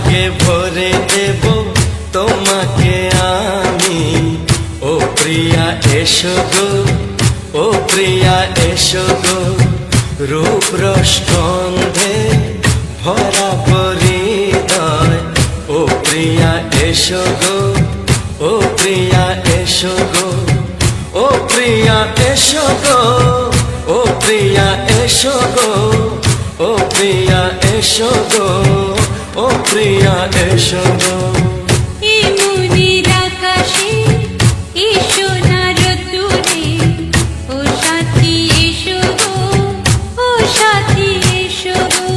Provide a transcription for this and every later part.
সোহাগে ভরে দেব তোমাকে আমি। ও প্রিয়া এসো গো, ও প্রিয়া এসো গো, রূপ রস গন্ধে ভরা হৃদয়। ও প্রিয়া এসো গো, ও প্রিয়া এসো গো, ও প্রিয়া এসো গো, ও প্রিয়া এসো গো, ও প্রিয়া এসো গো, ও প্রিয়া এসো গো। এই মনের আকাশে এই সোনার রোদ্দুরে ও সাথী এসো গো, ও সাথী এসো গো।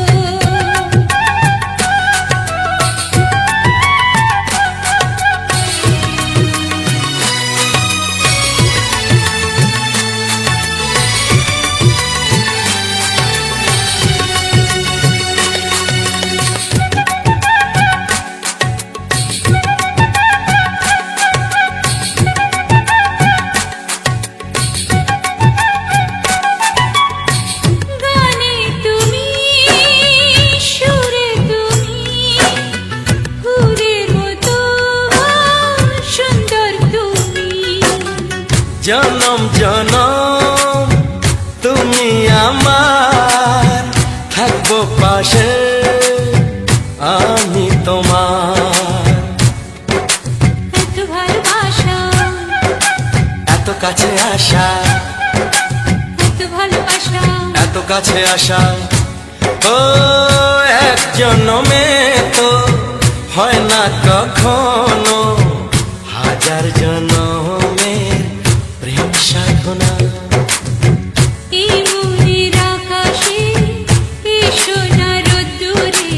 গানে তুমি, সুরে তুমি, ফুলের মতো সুন্দর তুমি। জনম জনম তুমি আমার, থাকবো পাশে আমি তোমার। এত ভালোবাসা, এত কাছে আসা, এত ভালোবাসা, এত কাছে আসা, ও এক জন্মে তো হয় না কখনো, হাজার জন্মের প্রেম সাধনা। এই মনের আকাশে এই সোনার রোদ্দুরে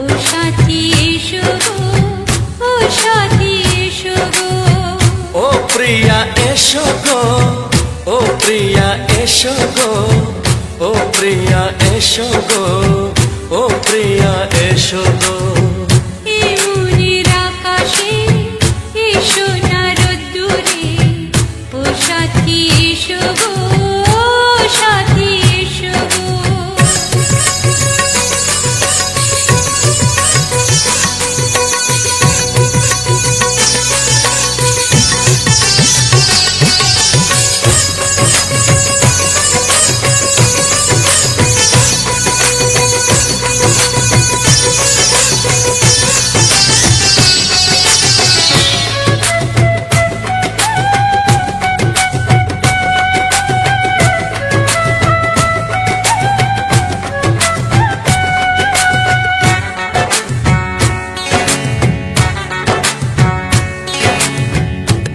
ও সাথী এসো গো, ও সাথী এসো গো। ও প্রিয়া এসো গো, ও প্রিয়া এসো গো, ও প্রিয়া এসো গো, ও প্রিয়া এসো গো। এই মনের আকাশে এই সোনার রোদ্দুরে ও সাথী এসো গো, ও সাথী এসো গো।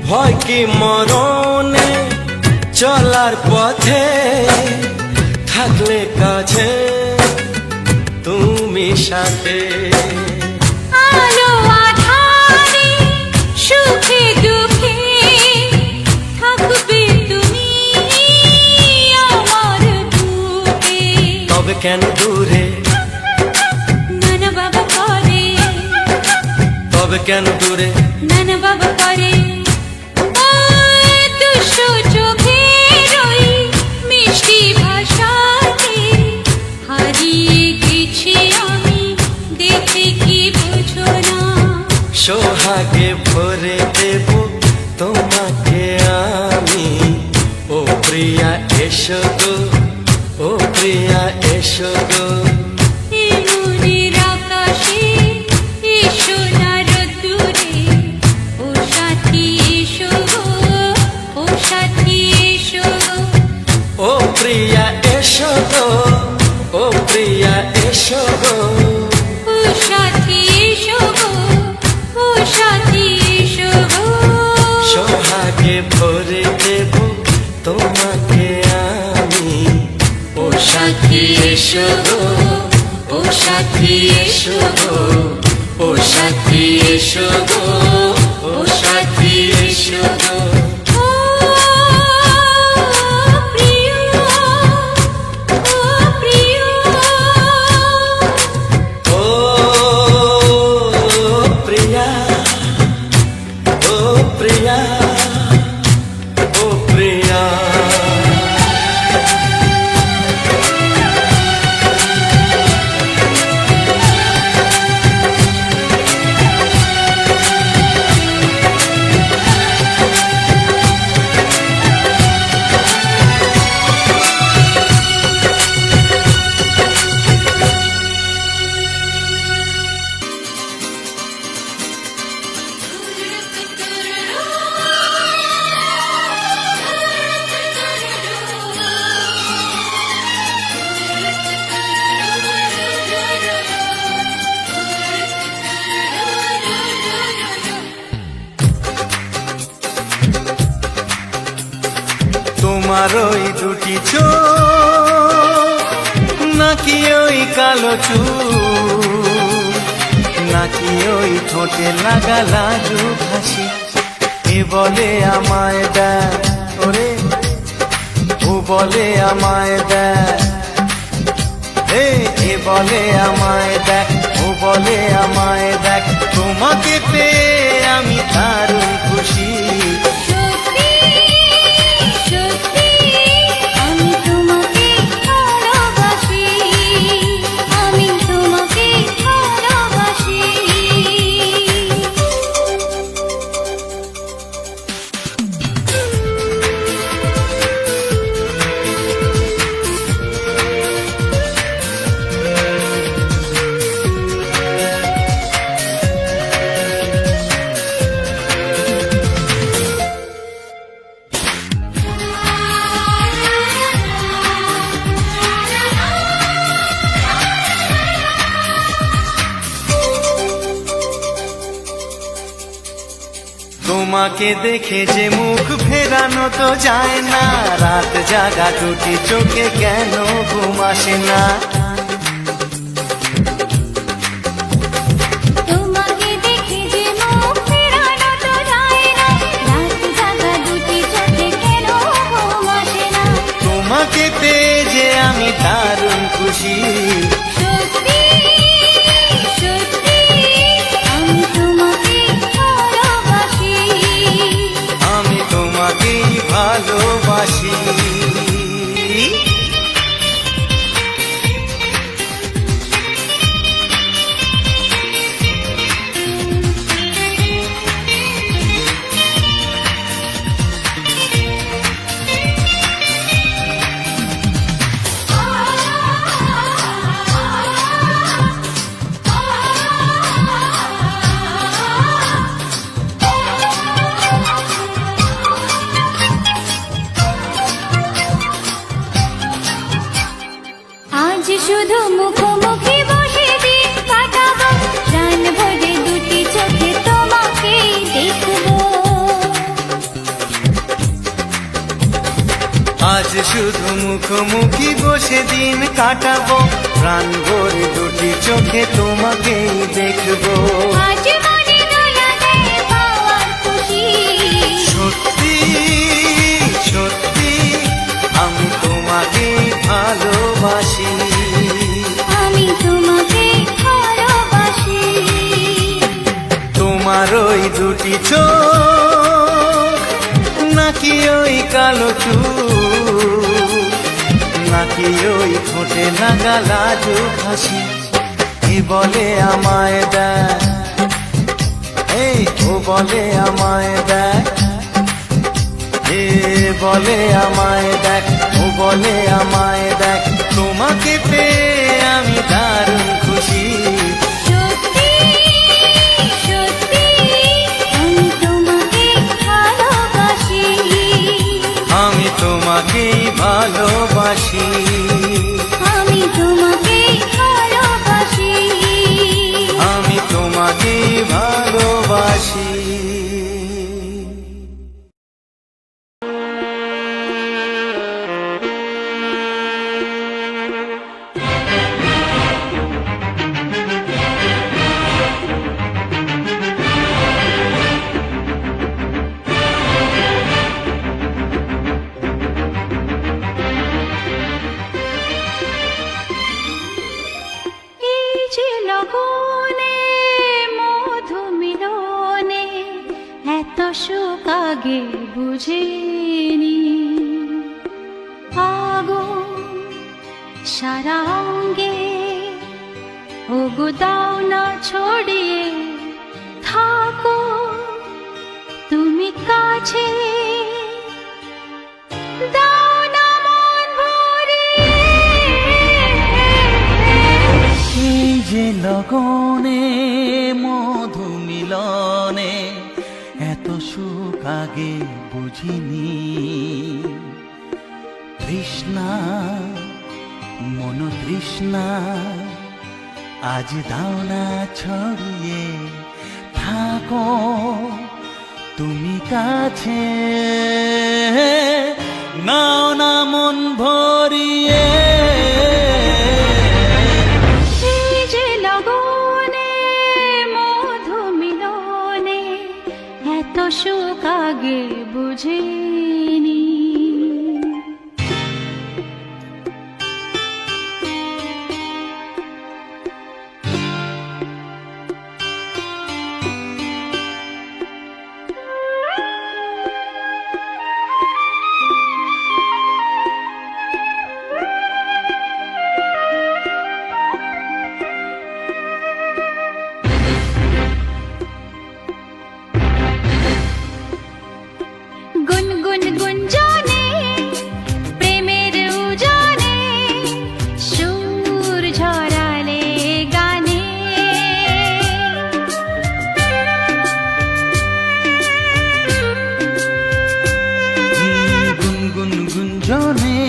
ভয় কি মরণে চলার পথে, থাকলে কাছে তুমি সাথে। আলো আঁধারে সুখে দুঃখে থাকবে তুমি আমার বুকে। তবে কেন দূরে, নানা বাবা করে, তবে কেন দূরে, নানা বাবা করে। ওই দুষ্টু চোখের ওই মিষ্টি ভাষাতে হারিয়ে গেছি আমি, দেখে কি বুঝো না। সোহাগে ভরে দেব তোমাকে আমি। ও প্রিয়া এসো গো, ও প্রিয়া এসো গো। এই মনের আকাশে এই সোনার রোদ্দুরে ও সাথী এসো গো, ও সাথী এসো গো। ও প্রিয়া এসো গো, ও প্রিয়া এসো গো। ও সাথী এসো গো, ও সাথী এসো গো। সোহাগে ভরে দেব তোমাকে আমি। ও সাথী এসো গো, ও সাথী এসো গো, ও সাথী এসো গো, ও সাথী এসো গো। ও প্রিয়, ও প্রিয়, ও প্রিয়া, ও প্রিয়া, ও প্রিয়া। তোমার ওই দুটি চোখ, নাকি ওই কালো চুল, নাকি ওই ঠোঁটে লাগা লাজুক হাসি, এ বলে আমায় দেখ ওরে, ও বলে আমায় দেখ, এ বলে আমায় দেখ, ও বলে আমায় দেখ, তোমাকে পেয়ে আমি দারুণ খুশি। সত্যি সত্যি আমি তোমাকে ভালোবাসি, আমি তোমাকে ভালোবাসি। তোমাকে দেখে যে মুখ ফেরানো তো যায় না, রাত জাগা দুটি চোখে কেন ঘুম আসে না। তোমাকে দেখে যে মুখ ফেরানো তো যায় না, রাত জাগা দুটি চোখে কেন ঘুম আসে না। তোমাকে পেয়ে যে আমি দারুণ খুশি। সত্যি সত্যি আমি তোমাকে ভালোবাসি, আমি তোমাকেই ভালোবাসি। আজ শুধু মুখোমুখি বসে দিন কাটাবো, প্রাণ ভরে দুটি চোখে তোমাকে দেখবো। আজ শুধু মুখোমুখি বসে দিন কাটাবো, প্রাণ ভরে দুটি চোখে তোমাকেই দেখবো। আজ মনে দোলা দেয় পাওয়ার খুশি। সত্যি সত্যি আমি তোমাকেই ভালোবাসি। আমি তোমাকে ভালোবাসি। তোমার ওই দুটি চোখ, নাকি ওই কালো চুল, নাকি ওই ঠোঁটে লাগা লাজুক হাসি, এ বলে আমায় দেখ, এই ও বলে আমায় দেখ, এ বলে আমায় দেখ, ও বলে আমায় দেখ, তোমাকে পেয়ে আমি দারুণ খুশি। সত্যি সত্যি আমি তোমাকে ভালোবাসি, আমি তোমাকেই ভালোবাসি। আমি তোমাকে ভালোবাসি, আমি তোমাকেই ভালোবাসি। এই যে লগনে মধু মিলনে এত সুখ আগে বুঝিনি। আগুন সারা অঙ্গে ওগো দাও না ছড়িয়ে থাকো তুমি কাছে, দাও না মন ভরিয়ে। এই যে লগনে মধু মিলনে এত সুখ আগে বুঝিনি। তৃষ্ণা মন তৃষ্ণা আজ দাও না ছড়িয়ে থাকো তুমি কাছে, নাও না মন ভরিয়ে। এই যে লগনে মধু মিলনে এত সুখ আগে বুঝিনি। গুনগুন গুঞ্জনে প্রেমের উজানে সুর ঝরালে গানে। গুনগুন গুঞ্জনে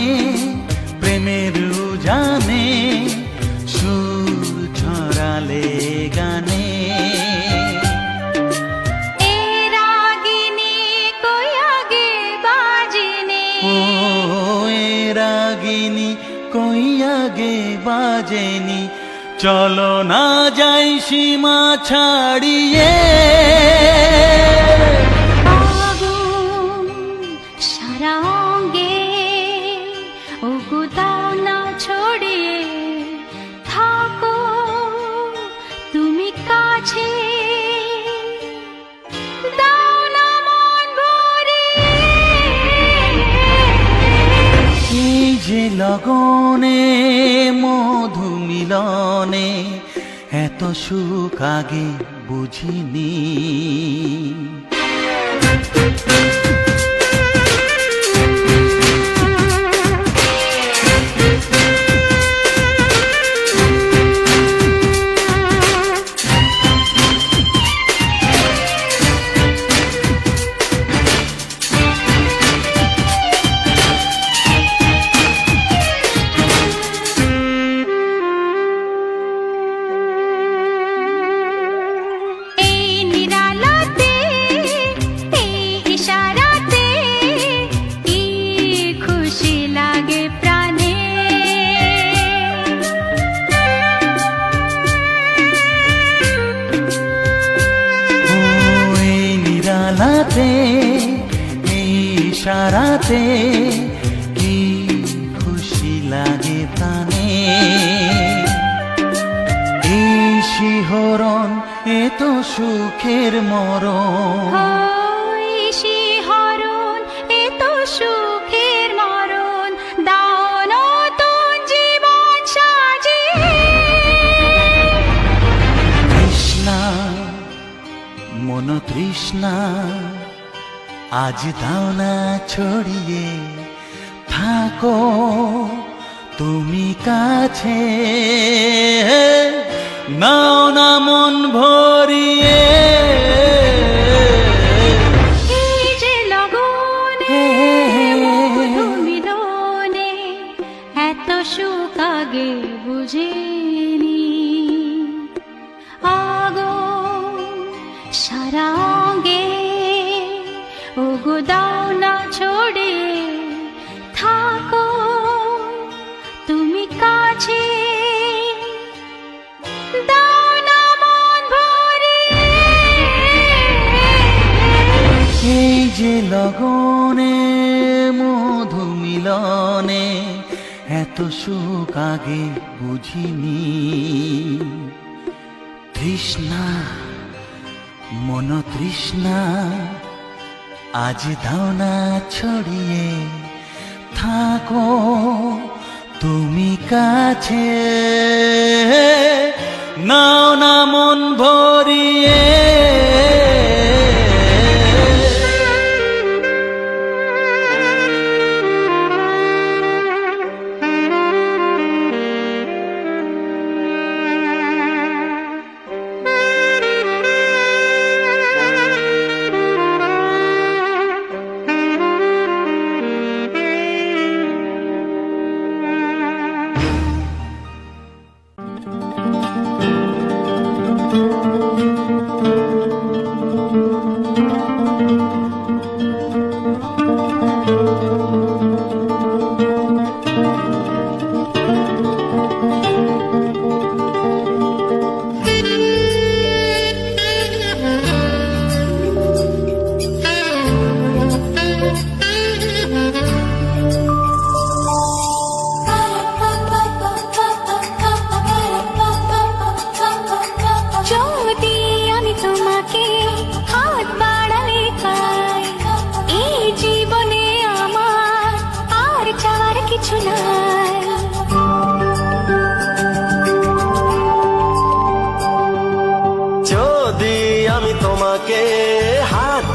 প্রেমের উজানে সুর ছড়ালে গানে। এ রাগিনী কই আগে বাজেনি। ও এ রাগিনী কই আগে বাজেনি, চলো না যাই সীমা ছাড়িয়ে। আগুন সারা অঙ্গে ওগো দাও না ছড়িয়ে থাকো তুমি কাছে। দাও না মন ভরিয়ে। এই যে লগনে মধু মিলনে এত সুখ আগে বুঝিনি। এই নিরালাতে এই ইশারাতে কি খুশি লাগে প্রাণে। ও এই নিরালাতে এই ইশারাতে কি খুশি লাগে প্রাণে। এই শিহরণ এ তো সুখের মরণ। ওই শিহরণ এ তো সুখের মরণ। দাও নতুন জীবন সাজিয়ে। তৃষ্ণা মন তৃষ্ণা আজ দাও না ছড়িয়ে থাকো তুমি কাছে। নাও না মন ভরিয়ে। এই যে লগনে মধু মিলনে এত সুখ আগে বুঝিনি। আগুন সারা অঙ্গে ওগো দাও না ছড়িয়ে থাকো তুমি কাছে। দাও না মন ভরিয়ে। এই যে লগনে মধু মিলনে এত সুখ আগে বুঝিনি। তৃষ্ণা মন তৃষ্ণা আজ দাও না ছড়িয়ে থাকো তুমি কাছে। নাও না মন ভরিয়ে।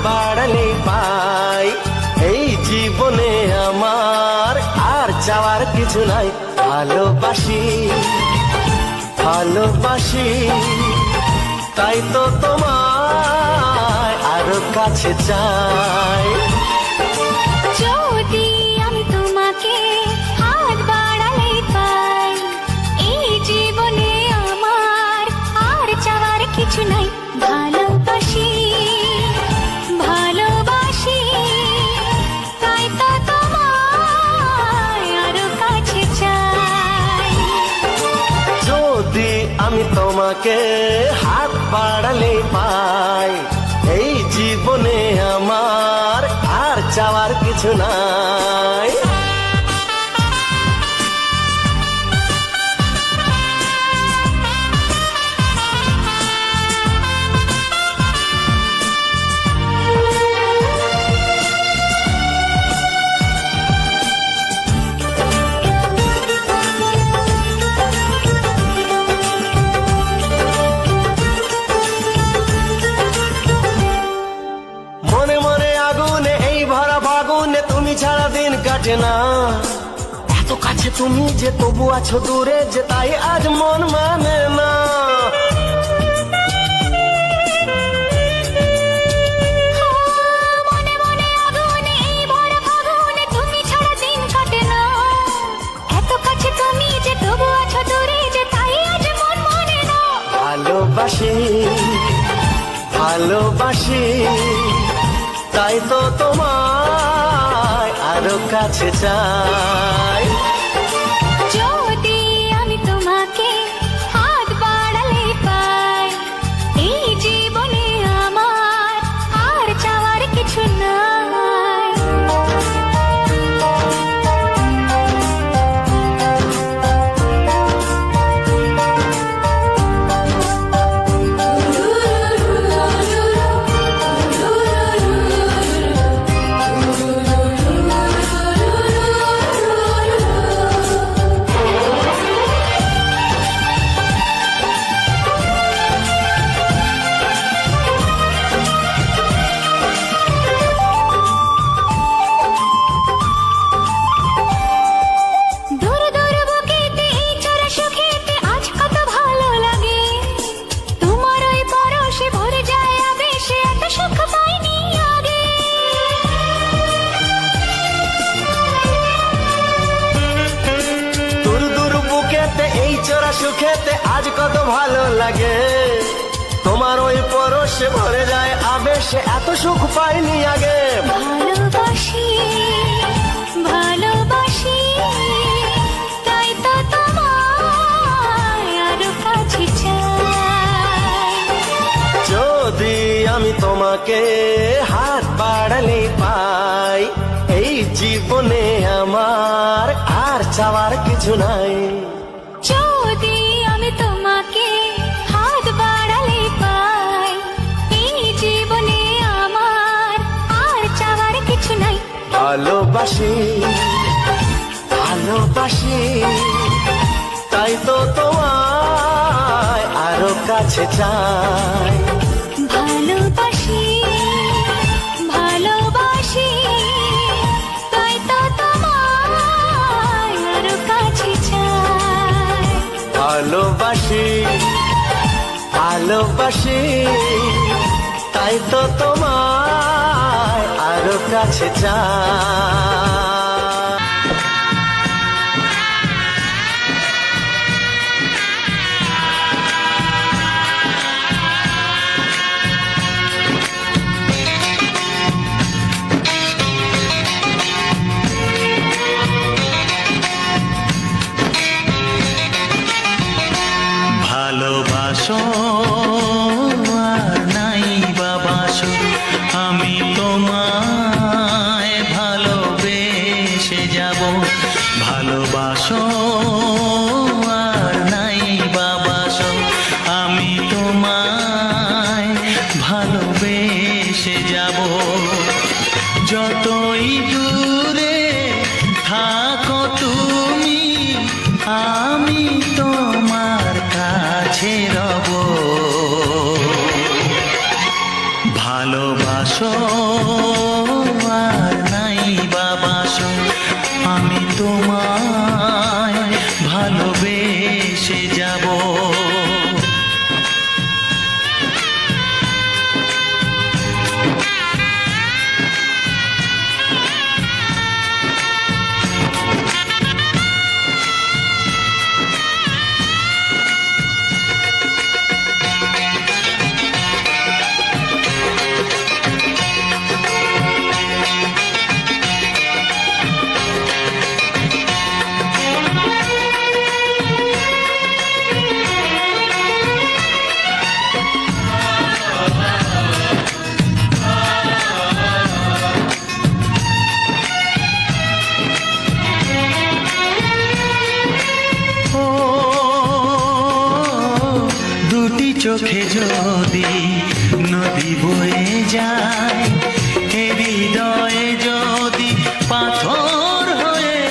বাড়ালে পাই। এই জীবনে আমার আর চাওয়ার কিছু নাই। ভালোবাসি ভালোবাসি তাই তো তোমায় আরো কাছে চাই। যদি আমি তোমাকে হাত বাড়ালে পাই, এই জীবনে আমার আর চাওয়ার কিছু নাই। ভালোবাসি ভালোবাসি তাই তো তোমায় আরো কাছে চাই। যদি আমি তোমাকে হাত বাড়ালে পাই, এই জীবনে আমার আর চাওয়ার কিছু নাই। মনে মনে আগুনে এই ভরা ফাগুনে তুমি ছাড়া দিন কাটে না। এত কাছে তুমি যে তবু আছো দূরে, যে তাই আজ মন মানে না। মনে মনে আগুনে এই ভরা ফাগুনে তুমি ছাড়া দিন কাটে না। এত কাছে তুমি যে তবু আছো দূরে, যে তাই আজ মন মানে না। ভালোবাসি ভালোবাসি তাই তো তোমায় আরো কাছে চাই। যদি আমি তোমাকে হাত বাড়ালে পাই, এই জীবনে আমার আর চাওয়ার কিছু নাই। দূর দূর বুকেতে এই চোরা সুখেতে আজ কত ভালো লাগে। তোমার ওই পরশে ভরে যায় আবেশে, এত সুখ পাইনি আগে। দূর দূর বুকেতে এই চোরা সুখেতে আজ কত ভালো লাগে। তোমার ওই পরশে ভরে যায় আবেশে, এত সুখ পাইনি আগে। ভালোবাসি ভালোবাসি তাই তো তোমায় আরো কাছে চাই। যদি আমি তোমাকে হাত বাড়ালে পাই, এই জীবনে আমার আর চাওয়ার কিছু নাই। যদি আমি তোমাকে হাত বাড়ালে পাই, এই জীবনে আমার আর চাওয়ার কিছু নাই। ভালোবাসি ভালোবাসি তাই তো তোমায় আরো কাছে চাই। ভালোবাসি ভালোবাসি তাই তো তোমায় আরো কাছে চাই। ভালোবাসি ভালোবাসি তাই তো তোমায় আরো কাছে চাই। ভালোবাসো আর নাই বাবাসো, আমি তোমায় ভালোবেসে যাব। ভালোবাসো আর নাই বাবাসো, আমি তোমায় ভালোবেসে যাব। যতই দূরে থাকো তুমি, আমি তোমার কাছে রব। যাব। ও দুটি চোখে যদি নদী বয়ে যায়, এ হৃদয়ে যদি পাথর হয়ে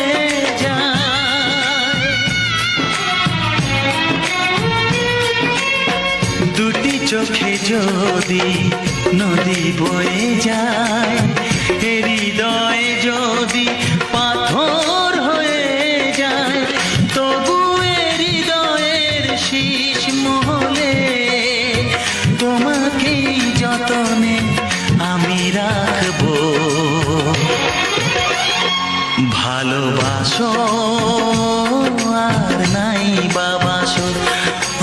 যায়, দুটি চোখে যদি নদী বয়ে যায়, এ হৃদয়ে যদি পাথর হয়ে যায়, তবু এ হৃদয়ের শীষ মহলে তোমাকেই যতনে আমি রাখবো। ভালোবাসো আর নাই বাবাসো,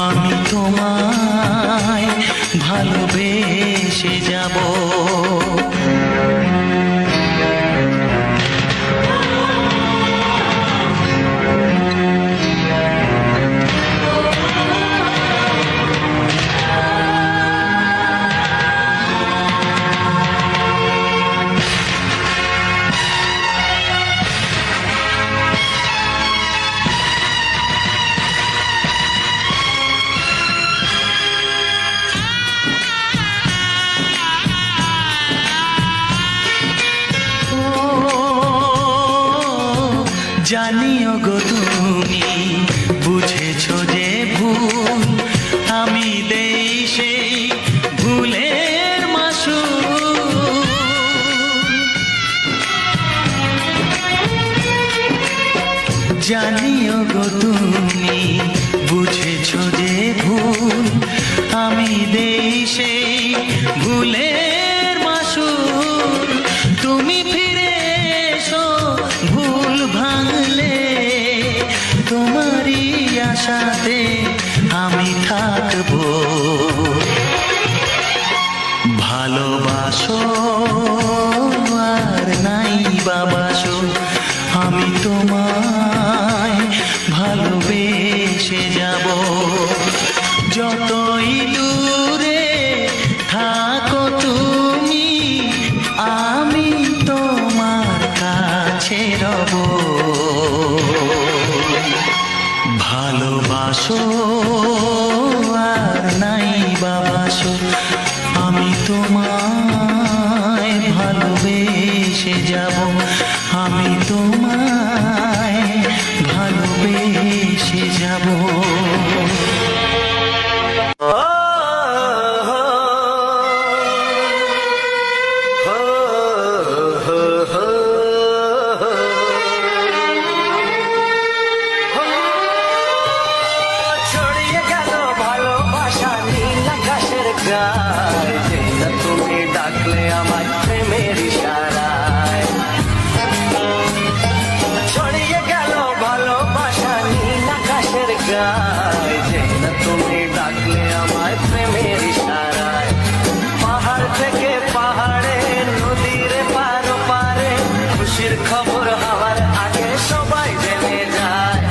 আমি তোমায় ভালোবেসে যাব। জানিও গো তুমি বুঝেছো যে ভুল, আমি দেই সেই ভুলের মাসুল। জানিও গো তুমি বুঝেছো যে ভুল, আমি দেই সেই ভুলের মাসুল। তুমি ফিরে এসো ভুল ভাঙলে, তোমারই আশাতে আমি থাকবো। ভালোবাসো আর নাই বাবাসো, আমি তোমায় ভালোবেসে যাব। যতই দূরে থাকো তুমি, আমি তোমার কাছে রব। ভালোবাসো আর নাই বাবাসো, আমি তোমায় ভালোবেসে যাব। আমি তোমায় ভালোবেসে যাব। ছড়িয়ে গেল ভালোবাসা নীল আকাশের গায়ে, যেটা তুমি ডাকলে আমার প্রেমের ইশারায়। ছড়িয়ে গেল ভালোবাসা নীল আকাশের গায়ে, যেটা তুমি ডাকলে আমার প্রেমের ইশারায়। পাহাড় থেকে পাহাড়ে, নদীর পার পারে, খুশির খবর হওয়ার আগে সবাই জেনে যায়।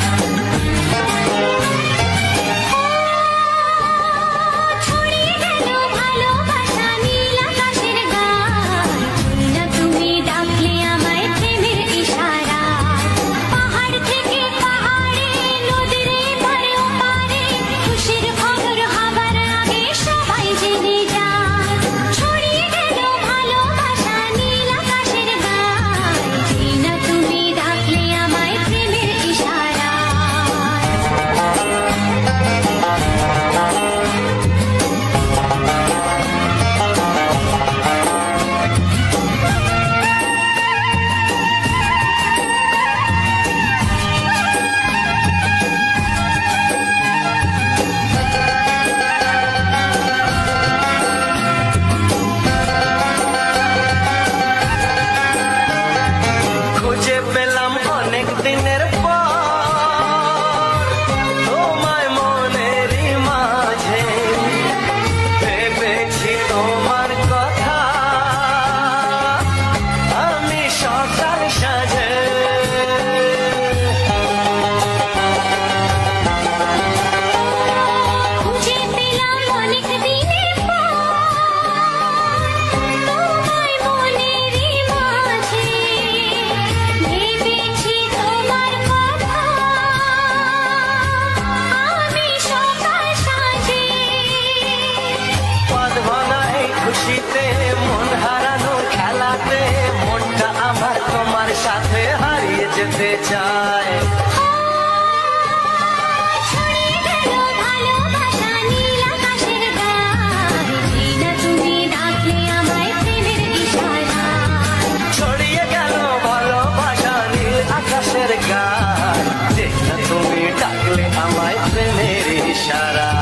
ছড়িয়ে গেল ভালোবাসা নীল আকাশের গায়ে, না তুমি ডাকলে আমায় প্রেমের ইশারায়। পাহাড় থেকে পাহাড়ে, নদীর পারে পারে, খুশির সারা